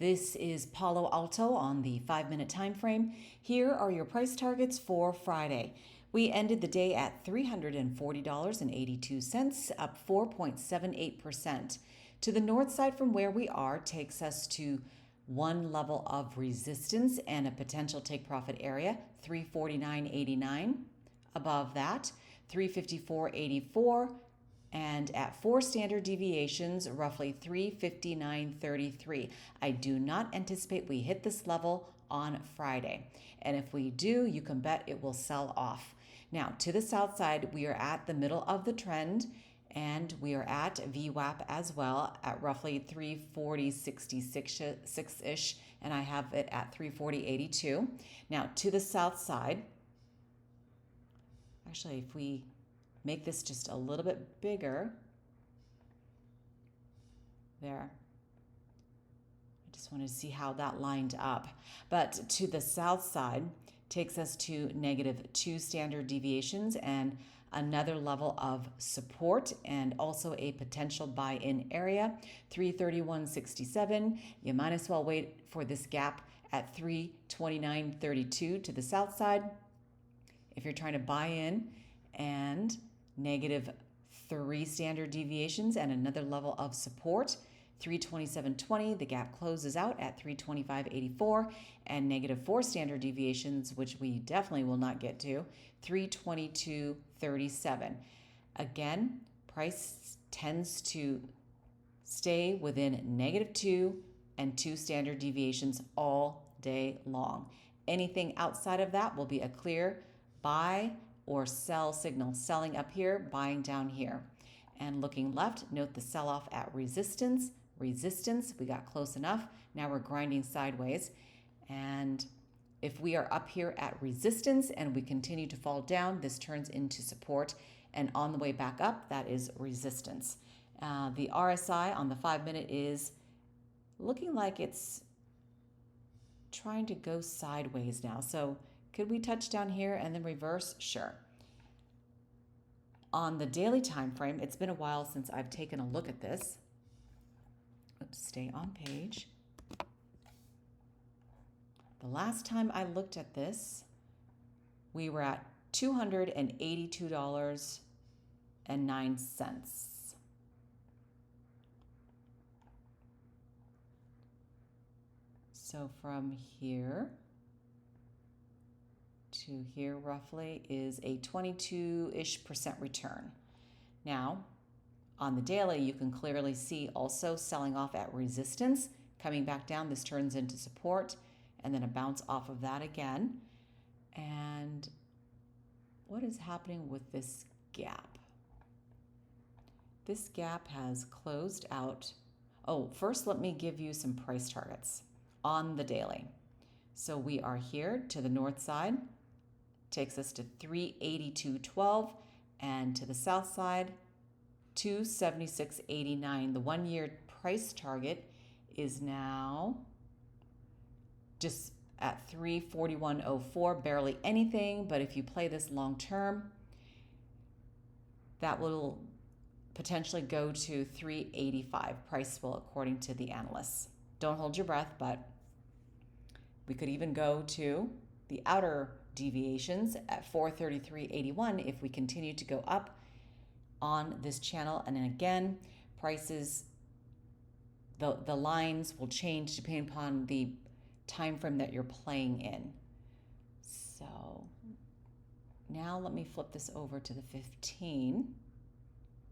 This is Palo Alto on the 5-minute time frame. Here are your price targets for Friday. We ended the day at $340.82, up 4.78%. To the north side from where we are takes us to one level of resistance and a potential take profit area, 349.89. Above that, 354.84. And at 4 standard deviations, roughly 359.33. I do not anticipate we hit this level on Friday. And if we do, you can bet it will sell off. Now, to the south side, we are at the middle of the trend, and we are at VWAP as well at roughly 340.66-ish, and I have it at 340.82. Now, to the south side, actually, if we make this just a little bit bigger. There. I just wanted to see how that lined up. But to the south side takes us to -2 standard deviations and another level of support and also a potential buy-in area, 331.67. You might as well wait for this gap at 329.32 to the south side if you're trying to buy in, and -3 standard deviations and another level of support, 327.20. The gap closes out at 325.84, and -4 standard deviations, which we definitely will not get to, 322.37. Again, price tends to stay within -2 and 2 standard deviations all day long. Anything outside of that will be a clear buy or sell signal. Selling up here, buying down here. And looking left, note the sell-off at resistance. Resistance, we got close enough. Now we're grinding sideways. And if we are up here at resistance and we continue to fall down, this turns into support. And on the way back up, that is resistance. The RSI on the 5-minute is looking like it's trying to go sideways now. So could we touch down here and then reverse? Sure. On the daily time frame, it's been a while since I've taken a look at this. Oops, stay on page. The last time I looked at this, we were at $282.09. So from here to here roughly is a 22-ish% return. Now, on the daily, you can clearly see also selling off at resistance, coming back down. This turns into support, and then a bounce off of that again. And what is happening with this gap? This gap has closed out. Oh, first let me give you some price targets on the daily. So we are here to the north side, takes us to 382.12, and to the south side, 276.89. The 1-year price target is now just at 341.04, barely anything, but if you play this long term, that will potentially go to 385. Price will, according to the analysts. Don't hold your breath, but we could even go to the outer deviations at 433.81 if we continue to go up on this channel. And then again, prices, the lines will change depending upon the time frame that you're playing in. So now let me flip this over to the 15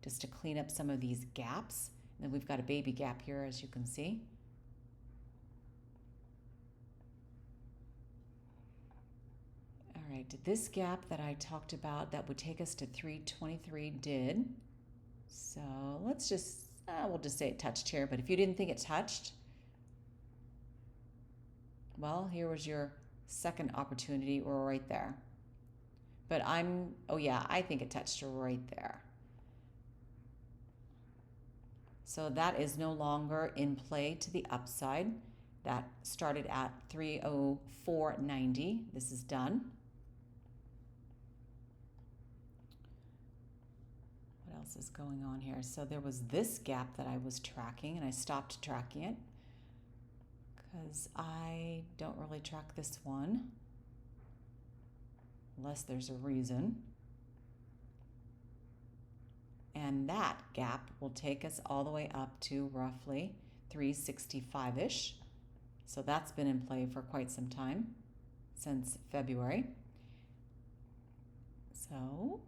just to clean up some of these gaps. And then we've got a baby gap here, as you can see. All right, this gap that I talked about that would take us to 323 did. So let's just, we'll just say it touched here. But if you didn't think it touched, well, here was your second opportunity right there. But oh yeah, I think it touched right there. So that is no longer in play to the upside. That started at 304.90. This is done. What else is going on here? So there was this gap that I was tracking, and I stopped tracking it because I don't really track this one unless there's a reason. And that gap will take us all the way up to roughly 365-ish. So that's been in play for quite some time, since February. So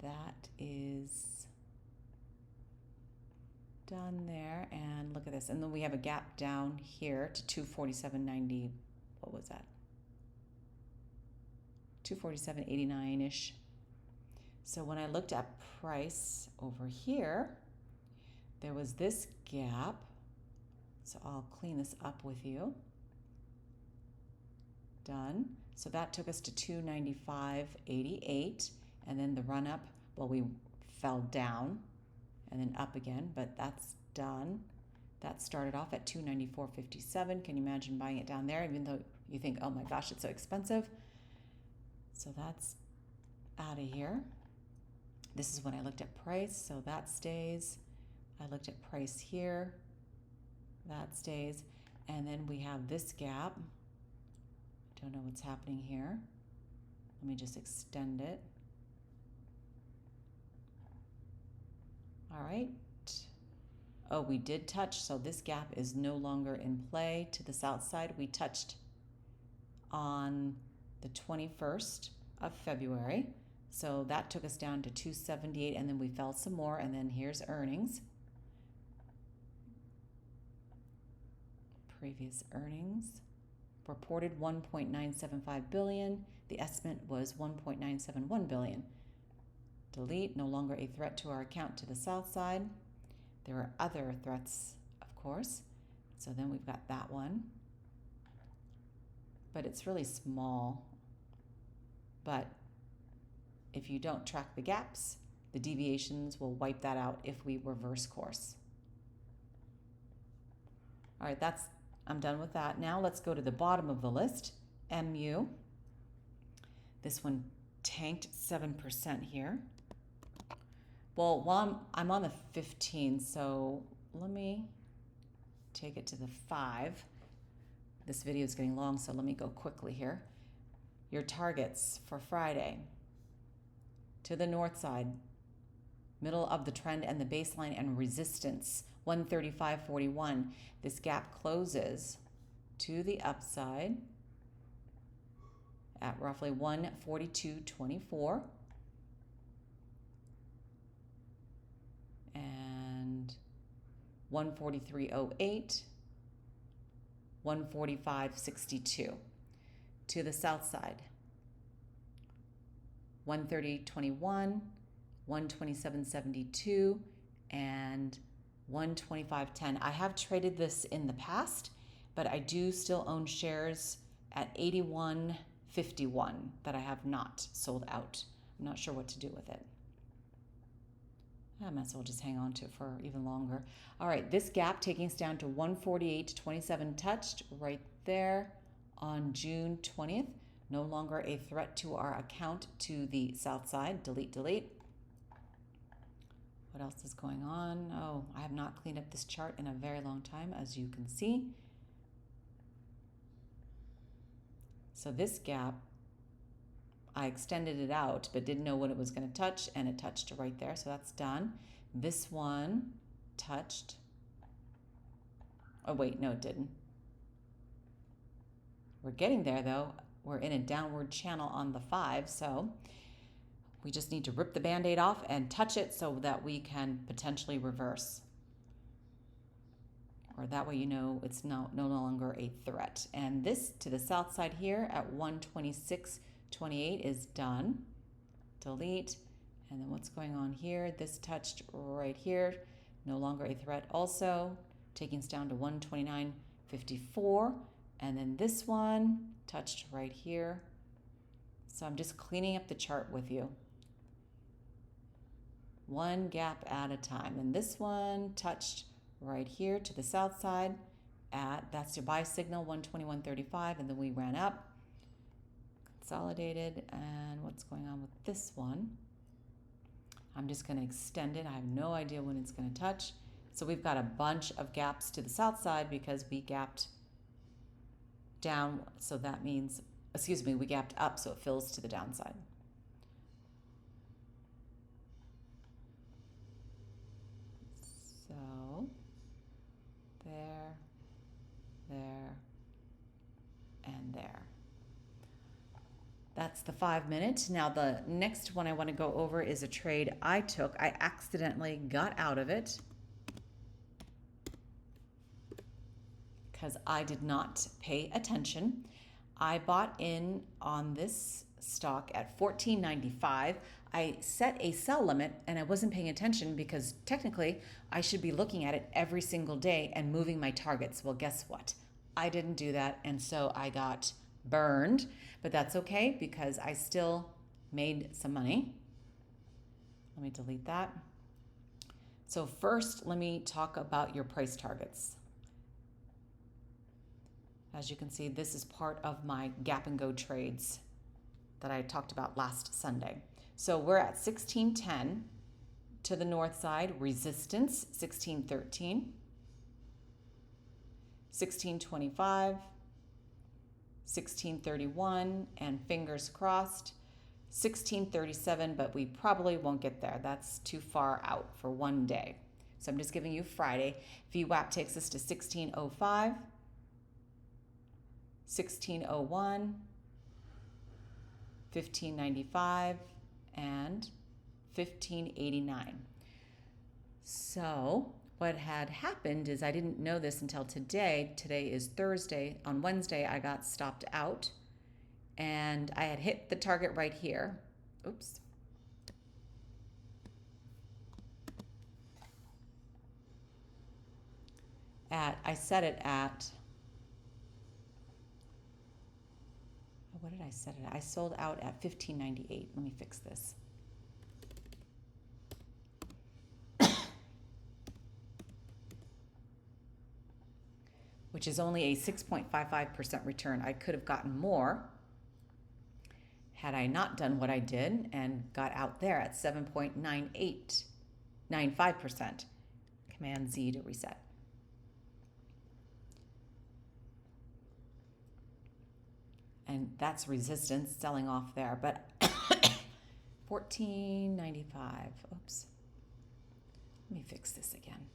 that is done there, and look at this. And then we have a gap down here to 247.90. What was that? 247.89-ish. So when I looked at price over here, there was this gap. So I'll clean this up with you. Done. So that took us to 295.88, and then the run up, well, we fell down and then up again, but that's done. That started off at 294.57. Can you imagine buying it down there, even though you think, oh my gosh, it's so expensive? So that's out of here. This is when I looked at price, so that stays. I looked at price here, that stays. And then we have this gap. Don't know what's happening here. Let me just extend it. All right. Oh, we did touch, so this gap is no longer in play to the south side. We touched on the 21st of February. So that took us down to 278, and then we fell some more, and then here's earnings. Previous earnings. Reported 1.975 billion. The estimate was 1.971 billion. Delete, no longer a threat to our account to the south side. There are other threats, of course. So then we've got that one. But it's really small. But if you don't track the gaps, the deviations will wipe that out if we reverse course. All right, I'm done with that. Now let's go to the bottom of the list, MU. This one tanked 7% here. Well, while I'm on the 15, so let me take it to the 5. This video is getting long, so let me go quickly here. Your targets for Friday. To the north side, middle of the trend and the baseline and resistance, 135.41. This gap closes to the upside at roughly 142.24. And 143.08, 145.62. To the south side, 130.21, 127.72, and 125.10. I have traded this in the past, but I do still own shares at 81.51 that I have not sold out. I'm not sure what to do with it. I might as well just hang on to it for even longer. All right, this gap taking us down to 148.27 touched right there on June 20th. No longer a threat to our account to the south side. Delete, delete. What else is going on? Oh, I have not cleaned up this chart in a very long time, as you can see. So this gap, I extended it out, but didn't know when it was going to touch, and it touched right there, so that's done. This one touched. Oh, wait, no, it didn't. We're getting there, though. We're in a downward channel on the 5, so we just need to rip the Band-Aid off and touch it so that we can potentially reverse. Or that way you know it's no longer a threat. And this to the south side here at 126.28 is done. Delete. And then what's going on here? This touched right here. No longer a threat also. Taking us down to 129.54. And then this one touched right here. So I'm just cleaning up the chart with you. One gap at a time. And this one touched right here to the south side at, that's your buy signal, 121.35, and then we ran up, consolidated. And what's going on with this one? I'm just going to extend it. I have no idea when it's going to touch. So we've got a bunch of gaps to the south side because we gapped down, so that means, excuse me, we gapped up, so it fills to the downside. So there, there, and there. That's the 5 minute. Now the next one I want to go over is a trade I took. I accidentally got out of it because I did not pay attention. I bought in on this stock at $14.95. I set a sell limit and I wasn't paying attention because technically I should be looking at it every single day and moving my targets. Well, guess what? I didn't do that, and so I got burned, but that's okay because I still made some money. Let me delete that. So first, let me talk about your price targets. As you can see, this is part of my gap and go trades that I talked about last Sunday. So we're at 1610 to the north side, resistance 1613, 1625, 1631, and fingers crossed 1637, but we probably won't get there. That's too far out for one day. So I'm just giving you Friday. VWAP takes us to 1605, 1601, 1595, and 1589. So what had happened is I didn't know this until today. Today is Thursday. On Wednesday, I got stopped out and I had hit the target right here. Oops. I set it at, what did I set it at? I sold out at 1598. Let me fix this. Which is only a 6.55% return. I could have gotten more had I not done what I did and got out there at 7.95%. Command Z to reset. And that's resistance selling off there, but 14.95. Oops. Let me fix this again.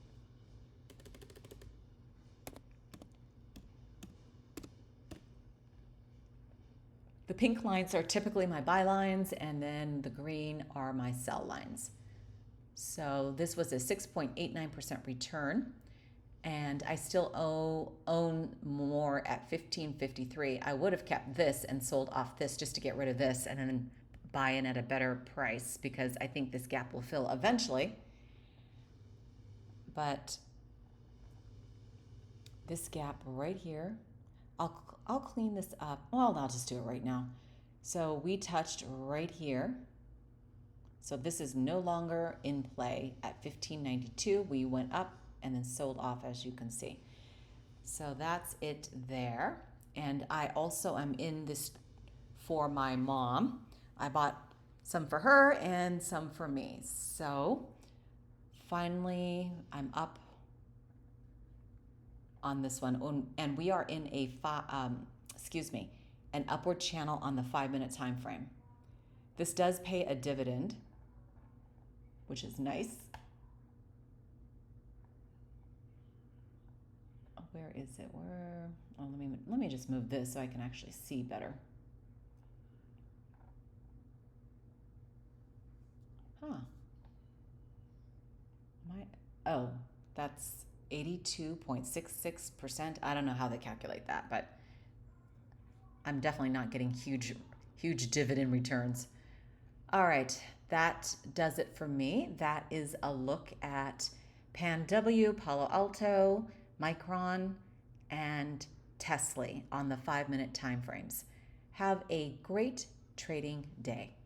The pink lines are typically my buy lines, and then the green are my sell lines. So this was a 6.89% return, and I still own more at 1553. I would have kept this and sold off this just to get rid of this and then buy in at a better price because I think this gap will fill eventually. But this gap right here, I'll clean this up. Well, I'll just do it right now. So we touched right here. So this is no longer in play at 1592. We went up and then sold off, as you can see. So that's it there. And I also am in this for my mom. I bought some for her and some for me. So finally, I'm up on this one, and we are in a an upward channel on the 5 minute time frame. This does pay a dividend, which is nice. Where is it? Let me just move this so I can actually see better. Oh, that's 82.66%. I don't know how they calculate that, but I'm definitely not getting huge dividend returns. All right, that does it for me. That is a look at PANW, Palo Alto, Micron, and TSLY on the 5 minute time frames. Have a great trading day.